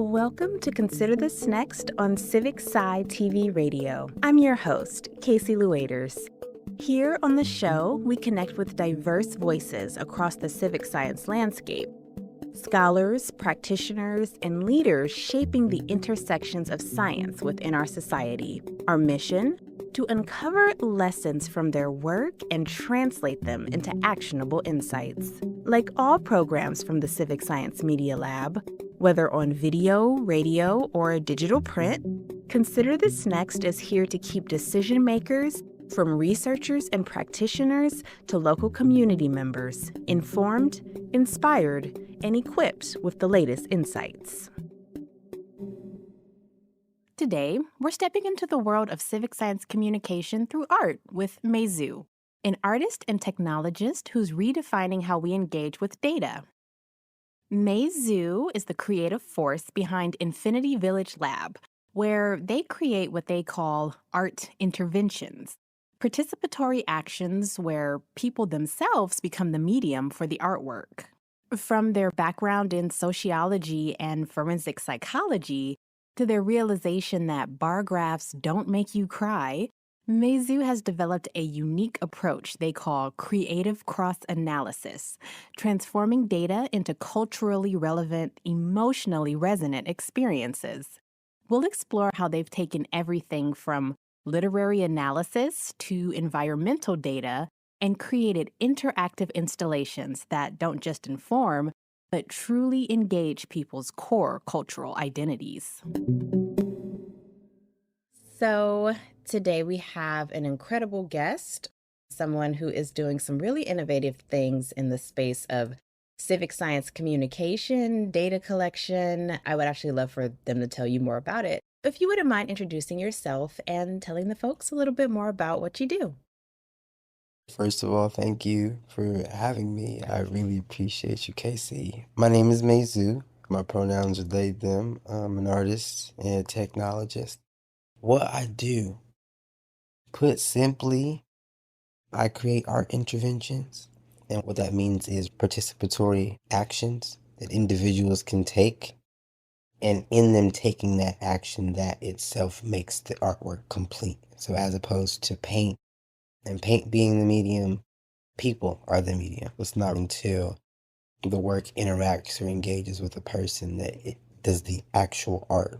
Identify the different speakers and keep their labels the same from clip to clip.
Speaker 1: Welcome to Consider This Next on Civic Sci TV Radio. I'm your host, Kacie. Here on the show, we connect with diverse voices across the civic science landscape. Scholars, practitioners, and leaders shaping the intersections of science within our society. Our mission? To uncover lessons from their work and translate them into actionable insights. Like all programs from the Civic Science Media Lab, whether on video, radio, or digital print, Consider This Next is here to keep decision makers, from researchers and practitioners to local community members, informed, inspired, and equipped with the latest insights. Today, we're stepping into the world of civic science communication through art with Mezu, an artist and technologist who's redefining how we engage with data. Mezu is the creative force behind Infinity Village Lab, where they create what they call art interventions, participatory actions where people themselves become the medium for the artwork. From their background in sociology and forensic psychology to their realization that bar graphs don't make you cry, Mezu has developed a unique approach they call creative cross-analysis, transforming data into culturally relevant, emotionally resonant experiences. We'll explore how they've taken everything from literary analysis to environmental data and created interactive installations that don't just inform, but truly engage people's core cultural identities. So today we have an incredible guest, someone who is doing some really innovative things in the space of civic science communication, data collection. I would actually love for them to tell you more about it. If you wouldn't mind introducing yourself and telling the folks a little bit more about what you do.
Speaker 2: First of all, thank you for having me. I really appreciate you, Kacie. My name is Mezu. My pronouns are they, them. I'm an artist and a technologist. What I do, put simply, I create art interventions. And what that means is participatory actions that individuals can take. And in them taking that action, that itself makes the artwork complete. So as opposed to paint, and paint being the medium, people are the medium. It's not until the work interacts or engages with a person that it does the actual art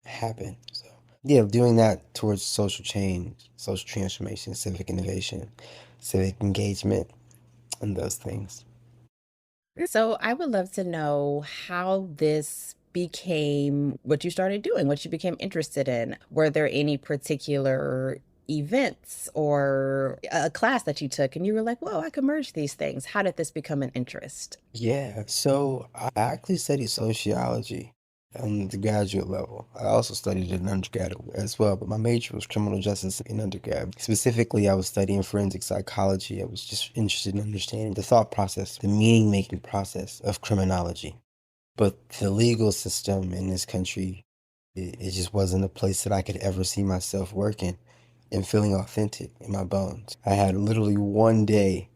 Speaker 2: happen. So yeah, doing that towards social change, social transformation, civic innovation, civic engagement, and those things.
Speaker 1: So I would love to know how this became what you started doing, what you became interested in. Were there any particular events or a class that you took and you were like, whoa, I could merge these things? How did this become an interest?
Speaker 2: Yeah, so I actually studied sociology on the graduate level. I also studied it in undergrad as well, but my major was criminal justice in undergrad. Specifically, I was studying forensic psychology. I was just interested in understanding the thought process, the meaning-making process of criminology. But the legal system in this country, it just wasn't a place that I could ever see myself working and feeling authentic in my bones. I had literally one day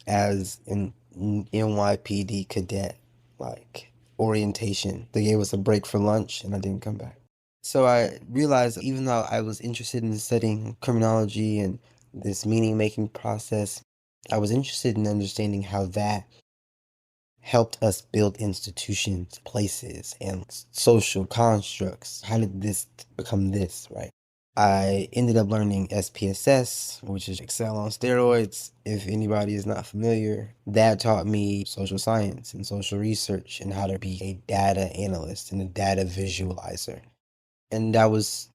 Speaker 2: as an NYPD cadet, like orientation. They gave us a break for lunch and I didn't come back. So I realized even though I was interested in studying criminology and this meaning-making process, I was interested in understanding how that helped us build institutions, places, and social constructs. How did this become this, right? I ended up learning SPSS, which is Excel on steroids. If anybody is not familiar, that taught me social science and social research and how to be a data analyst and a data visualizer. And I was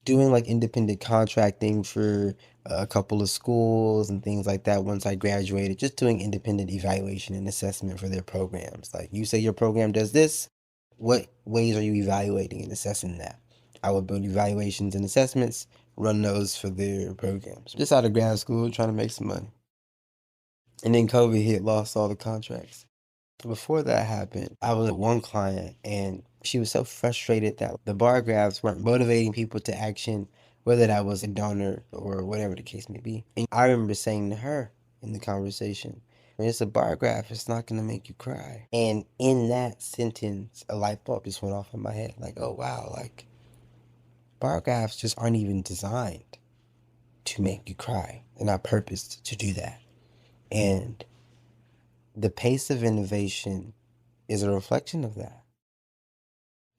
Speaker 2: doing like independent contracting for a couple of schools and things like that once I graduated, just doing independent evaluation and assessment for their programs. Like, you say your program does this, what ways are you evaluating and assessing that? I would build evaluations and assessments, run those for their programs. Just out of grad school, trying to make some money. And then COVID hit, lost all the contracts. Before that happened, I was with one client and she was so frustrated that the bar graphs weren't motivating people to action, whether that was a donor or whatever the case may be. And I remember saying to her in the conversation, When it's a bar graph, it's not gonna make you cry. And in that sentence, a light bulb just went off in my head. Like, oh wow, like bar graphs just aren't even designed to make you cry. They're not purposed to do that. And the pace of innovation is a reflection of that.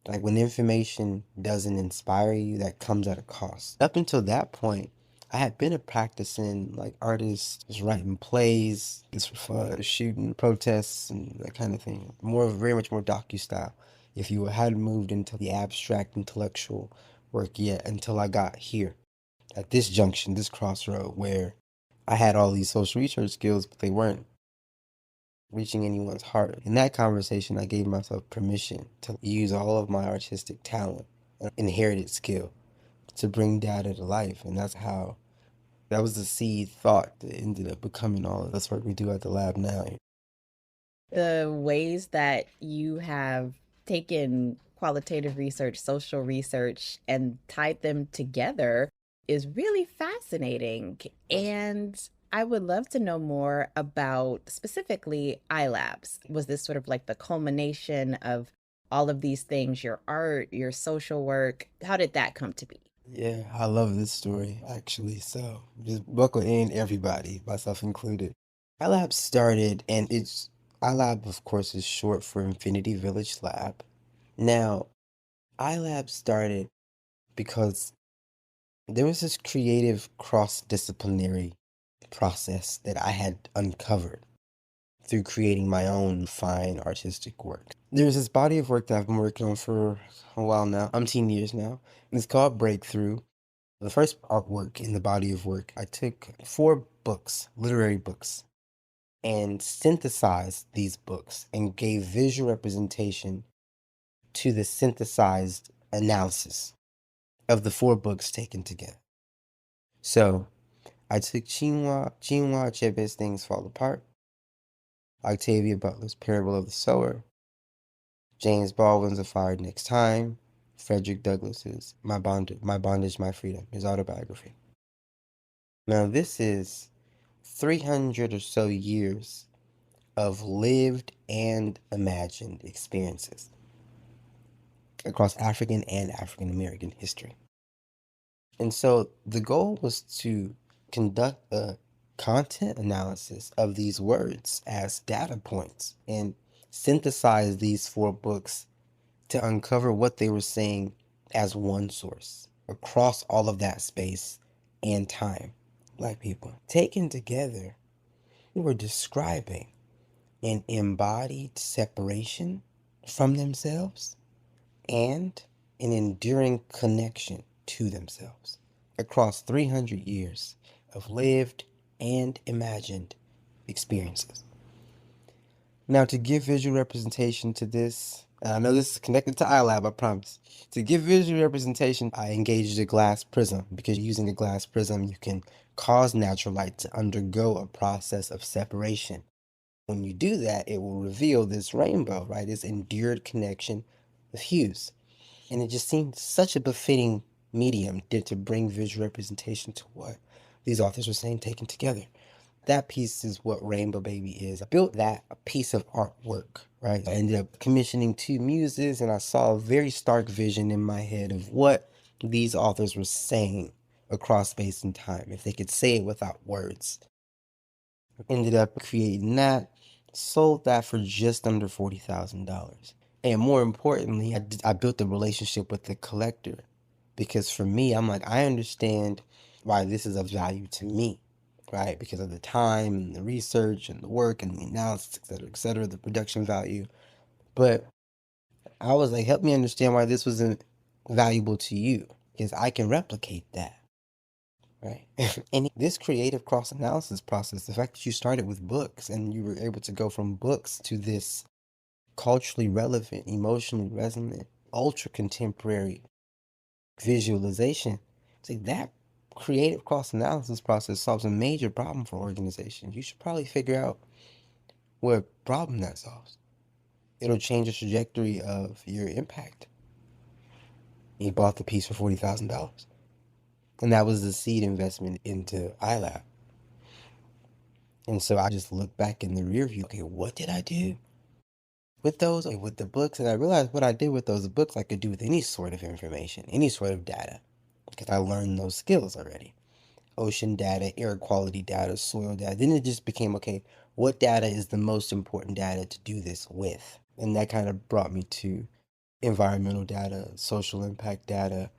Speaker 2: Like when information doesn't inspire you, that comes at a cost. Up until that point, I had been a practicing like artist, just writing plays, just for fun, shooting protests and that kind of thing. Very much more docu-style. If you hadn't moved into the abstract intellectual work yet until I got here at this junction, this crossroad where I had all these social research skills, but they weren't reaching anyone's heart. In that conversation, I gave myself permission to use all of my artistic talent and inherited skill to bring data to life. And that was the seed thought that ended up becoming all of this work we do at the lab now.
Speaker 3: The ways that you have taken qualitative research, social research, and tied them together is really fascinating. And I would love to know more about specifically iLabs. Was this sort of like the culmination of all of these things, your art, your social work? How did that come to be?
Speaker 2: Yeah, I love this story actually. So just buckle in, everybody, myself included. iLab started, and iLab, of course, is short for Infinity Village Lab. Now, iLab started because there was this creative cross-disciplinary process that I had uncovered through creating my own fine artistic work. There's this body of work that I've been working on for a while now, umpteen years now, and it's called Breakthrough. The first artwork in the body of work, I took 4 books, literary books, and synthesized these books and gave visual representation to the synthesized analysis of the 4 books taken together. So I took Chinua Achebe's Things Fall Apart, Octavia Butler's Parable of the Sower, James Baldwin's A Fire Next Time, Frederick Douglass's My Bondage, My Freedom, his autobiography. Now this is 300 or so years of lived and imagined experiences across African and African American history. And so the goal was to conduct a content analysis of these words as data points and synthesize these 4 books to uncover what they were saying as one source across all of that space and time. Black people taken together, we were describing an embodied separation from themselves and an enduring connection to themselves across 300 years of lived and imagined experiences. Now, to give visual representation to this, and I know this is connected to iLab, I promise. To give visual representation, I engaged a glass prism because using a glass prism, you can cause natural light to undergo a process of separation. When you do that, it will reveal this rainbow, right? This endured connection of hues. And it just seemed such a befitting medium to bring visual representation to what these authors were saying taken together. That piece is what Rainbow Baby is. I built that a piece of artwork, right? I ended up commissioning 2 muses, and I saw a very stark vision in my head of what these authors were saying across space and time, if they could say it without words. Ended up creating that, sold that for just under $40,000. And more importantly, I built a relationship with the collector, because for me, I'm like, I understand why this is of value to me, right? Because of the time and the research and the work and the analysis, et cetera, the production value. But I was like, help me understand why this wasn't valuable to you, because I can replicate that. Right. And this creative cross analysis process, the fact that you started with books and you were able to go from books to this culturally relevant, emotionally resonant, ultra contemporary visualization, see that creative cross analysis process solves a major problem for organizations. You should probably figure out what problem that solves. It'll change the trajectory of your impact. You bought the piece for $40,000. And that was the seed investment into iLab. And so I just look back in the rear view. Okay, what did I do with those, with the books? And I realized what I did with those books, I could do with any sort of information, any sort of data, because I learned those skills already. Ocean data, air quality data, soil data. Then it just became, okay, what data is the most important data to do this with? And that kind of brought me to environmental data, social impact data,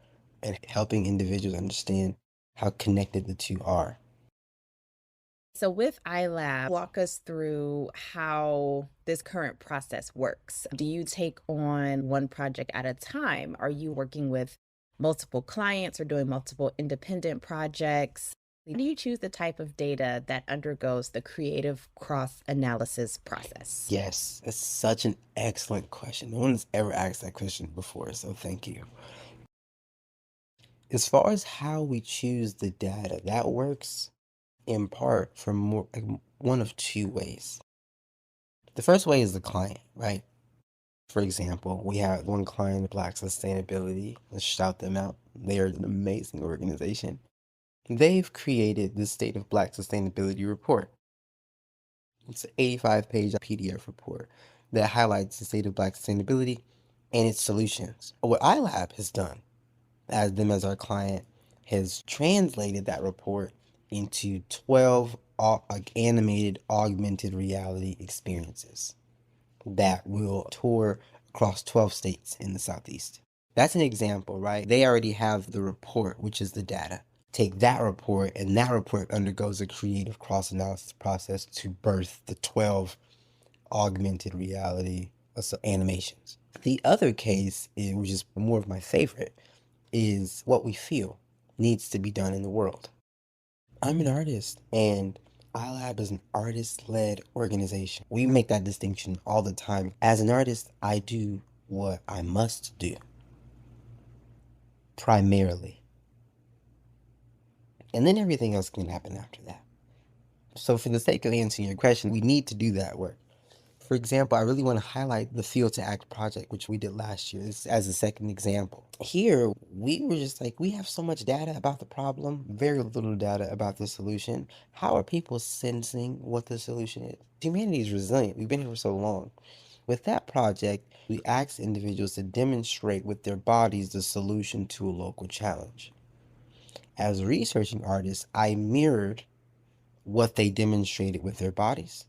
Speaker 2: and helping individuals understand how connected the two are.
Speaker 3: So with iLab, walk us through how this current process works. Do you take on one project at a time? Are you working with multiple clients or doing multiple independent projects? How do you choose the type of data that undergoes the creative cross-analysis process?
Speaker 2: Yes, it's such an excellent question. No one's ever asked that question before, so thank you. As far as how we choose the data, that works in part from one of two ways. The first way is the client, right? For example, we have one client, Black Sustainability. Let's shout them out. They are an amazing organization. They've created the State of Black Sustainability report. It's an 85-page PDF report that highlights the state of Black sustainability and its solutions. What iLab has done, as our client, has translated that report into 12 animated augmented reality experiences that will tour across 12 states in the Southeast. That's an example, right? They already have the report, which is the data. Take that report, and that report undergoes a creative cross-analysis process to birth the 12 augmented reality animations. The other case, which is more of my favorite, is what we feel needs to be done in the world. I'm an artist, and iLab is an artist-led organization. We make that distinction all the time. As an artist, I do what I must do, primarily. And then everything else can happen after that. So for the sake of answering your question, we need to do that work. For example, I really want to highlight the Field to Act project, which we did last year, as a second example. Here, we were just like, we have so much data about the problem, very little data about the solution. How are people sensing what the solution is? Humanity is resilient. We've been here for so long. With that project, we asked individuals to demonstrate with their bodies the solution to a local challenge. As researching artists, I mirrored what they demonstrated with their bodies,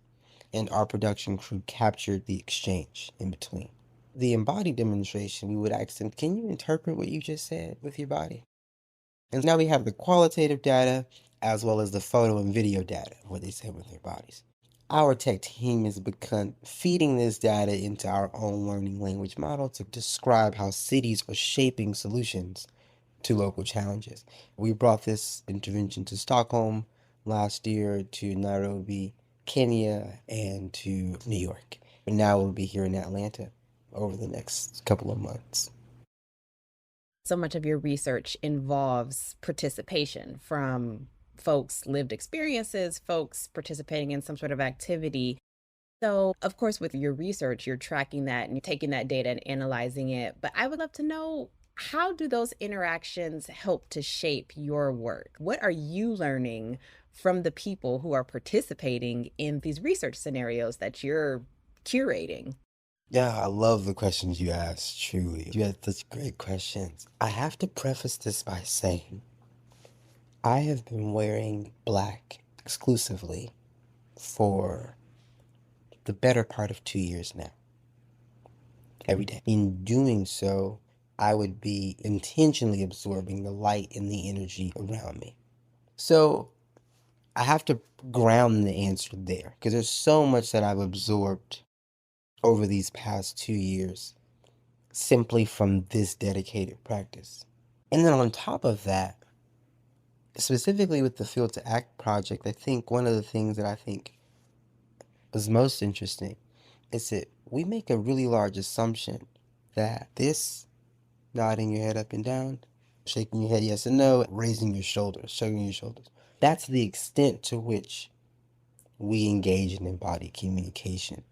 Speaker 2: and our production crew captured the exchange in between. The embodied demonstration, we would ask them, can you interpret what you just said with your body? And now we have the qualitative data as well as the photo and video data of what they said with their bodies. Our tech team has begun feeding this data into our own learning language model to describe how cities are shaping solutions to local challenges. We brought this intervention to Stockholm last year, to Nairobi, Kenya, and to New York. And now we'll be here in Atlanta over the next couple of months.
Speaker 3: So much of your research involves participation from folks' lived experiences, folks participating in some sort of activity. So, of course, with your research, you're tracking that and you're taking that data and analyzing it. But I would love to know, how do those interactions help to shape your work? What are you learning from the people who are participating in these research scenarios that you're curating?
Speaker 2: Yeah, I love the questions you asked, truly. You had such great questions. I have to preface this by saying I have been wearing black exclusively for the better part of 2 years now, every day. In doing so, I would be intentionally absorbing the light and the energy around me. So I have to ground the answer there because there's so much that I've absorbed over these past 2 years simply from this dedicated practice. And then on top of that, specifically with the Field to Act project, I think one of the things that I think was most interesting is that we make a really large assumption that this nodding your head up and down, shaking your head yes and no, raising your shoulders, shrugging your shoulders, that's the extent to which we engage in embodied communication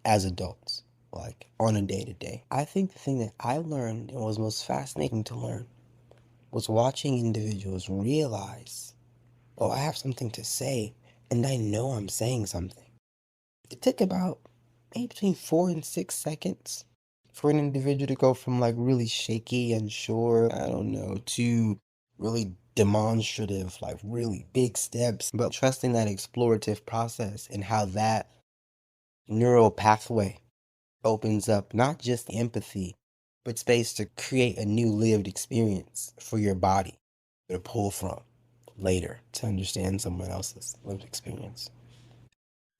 Speaker 2: as adults, like on a day-to-day. I think the thing that I learned and was most fascinating to learn was watching individuals realize, oh, I have something to say, and I know I'm saying something. It took about maybe between 4 and 6 seconds for an individual to go from like really shaky, unsure, I don't know, to really demonstrative, like really big steps, but trusting that explorative process and how that neural pathway opens up not just empathy, but space to create a new lived experience for your body to pull from later to understand someone else's lived experience.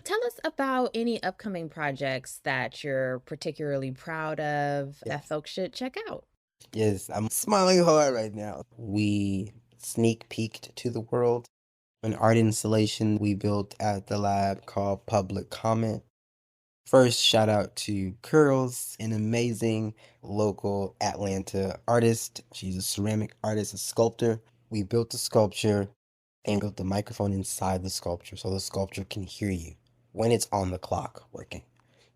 Speaker 3: Tell us about any upcoming projects that you're particularly proud of that
Speaker 2: Yes.
Speaker 3: folks should check out.
Speaker 2: Yes, I'm smiling hard right now. We sneak peeked to the world an art installation we built at the lab called Public Comment. First, shout out to Curls, an amazing local Atlanta artist. She's a ceramic artist, a sculptor. We built the sculpture and built the microphone inside the sculpture so the sculpture can hear you when it's on the clock working,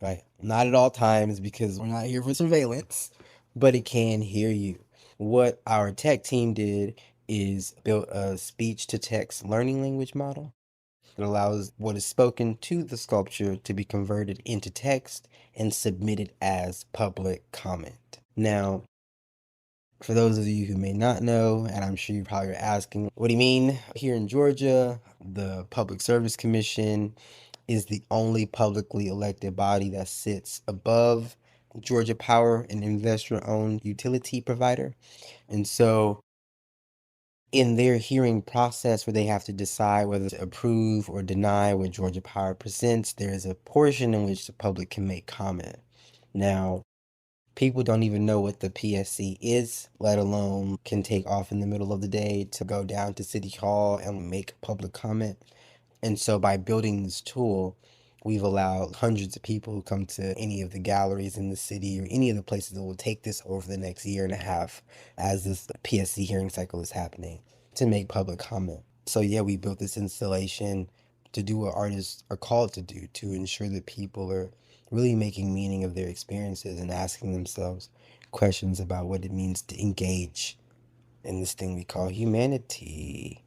Speaker 2: right? Not at all times because we're not here for surveillance, but it can hear you. What our tech team did is built a speech to text learning language model that allows what is spoken to the sculpture to be converted into text and submitted as public comment. Now, for those of you who may not know, and I'm sure you probably are asking, what do you mean? Here in Georgia, the Public Service Commission is the only publicly elected body that sits above Georgia Power, an investor-owned utility provider. And so in their hearing process where they have to decide whether to approve or deny what Georgia Power presents, there is a portion in which the public can make comment. Now, people don't even know what the PSC is, let alone can take off in the middle of the day to go down to City Hall and make public comment. And so by building this tool, we've allowed hundreds of people who come to any of the galleries in the city or any of the places that will take this over the next year and a half as this PSC hearing cycle is happening to make public comment. So yeah, we built this installation to do what artists are called to do, to ensure that people are really making meaning of their experiences and asking themselves questions about what it means to engage in this thing we call humanity.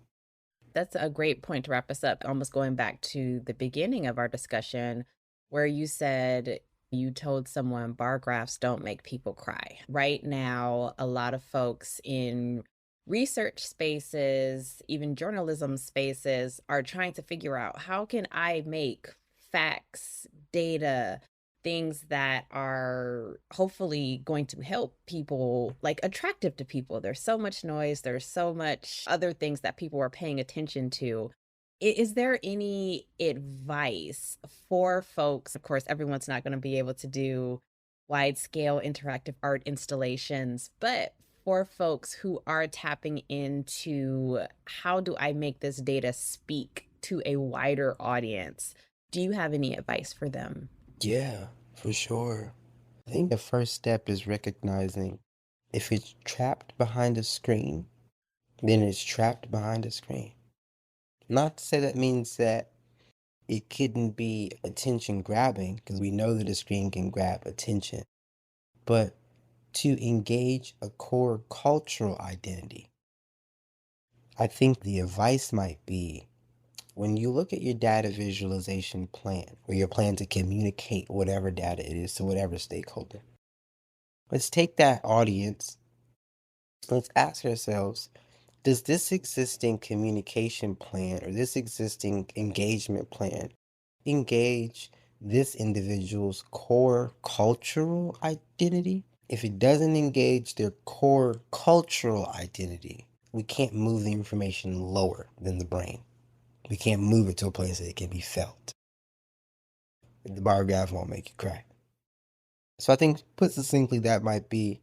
Speaker 3: That's a great point to wrap us up. Almost going back to the beginning of our discussion, where you said you told someone bar graphs don't make people cry. Right now, a lot of folks in research spaces, even journalism spaces, are trying to figure out how can I make facts, data, things that are hopefully going to help people, like attractive to people. There's so much noise, there's so much other things that people are paying attention to. Is there any advice for folks? Of course, everyone's not going to be able to do wide scale interactive art installations, but for folks who are tapping into how do I make this data speak to a wider audience, do you have any advice for them?
Speaker 2: Yeah, for sure. I think the first step is recognizing if it's trapped behind a screen, then it's trapped behind a screen. Not to say that means that it couldn't be attention grabbing, because we know that a screen can grab attention, but to engage a core cultural identity. I think the advice might be when you look at your data visualization plan, or your plan to communicate whatever data it is to whatever stakeholder, let's take that audience. Let's ask ourselves, does this existing communication plan or this existing engagement plan engage this individual's core cultural identity? If it doesn't engage their core cultural identity, we can't move the information lower than the brain. We can't move it to a place that it can be felt. The bar graph won't make you cry. So I think, put succinctly, that might be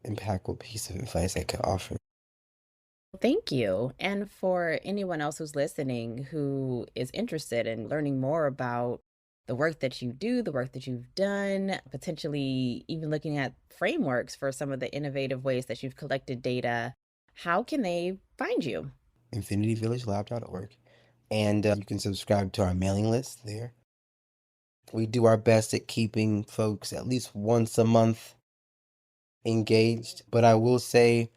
Speaker 2: an impactful piece of advice I could offer.
Speaker 3: Thank you. And for anyone else who's listening who is interested in learning more about the work that you do, the work that you've done, potentially even looking at frameworks for some of the innovative ways that you've collected data, how can they find you?
Speaker 2: infinityvillagelab.org. And you can subscribe to our mailing list there. We do our best at keeping folks at least once a month engaged. But I will say,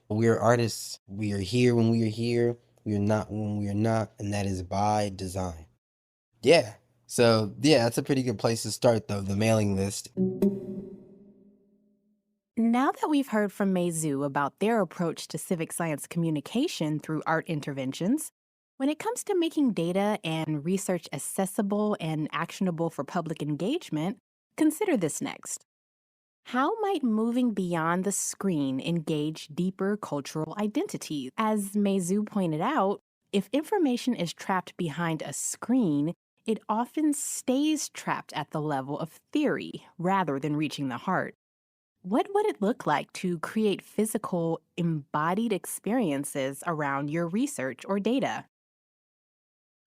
Speaker 2: we're artists. We are here when we are here. We are not when we are not, and that is by design. Yeah. So, yeah, that's a pretty good place to start, though, the mailing list.
Speaker 1: Now that we've heard from Mezu about their approach to civic science communication through art interventions, when it comes to making data and research accessible and actionable for public engagement, consider this next. How might moving beyond the screen engage deeper cultural identities? As Mezu pointed out, if information is trapped behind a screen, it often stays trapped at the level of theory rather than reaching the heart. What would it look like to create physical, embodied experiences around your research or data?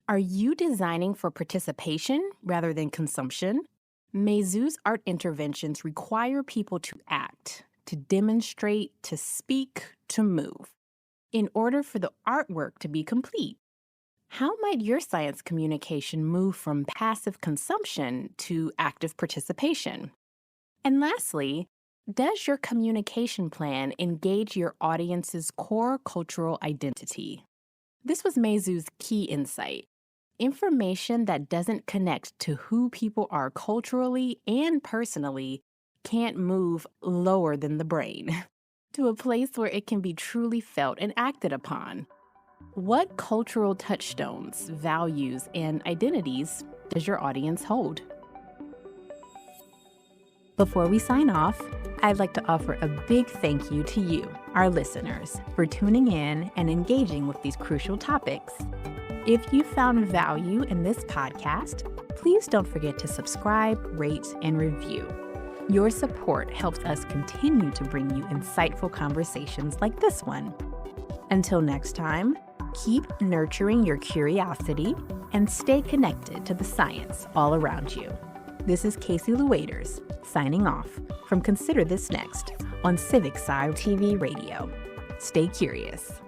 Speaker 1: Are you designing for participation rather than consumption? Mezu's art interventions require people to act, to demonstrate, to speak, to move, in order for the artwork to be complete. How might your science communication move from passive consumption to active participation? And lastly, does your communication plan engage your audience's core cultural identity? This was Mezu's key insight. Information that doesn't connect to who people are culturally and personally can't move lower than the brain to a place where it can be truly felt and acted upon. What cultural touchstones, values, and identities does your audience hold? Before we sign off, I'd like to offer a big thank you to you, our listeners, for tuning in and engaging with these crucial topics. If you found value in this podcast, please don't forget to subscribe, rate, and review. Your support helps us continue to bring you insightful conversations like this one. Until next time, keep nurturing your curiosity and stay connected to the science all around you. This is Kacie Lueders, signing off from Consider This Next on Civic Sci TV Radio. Stay curious.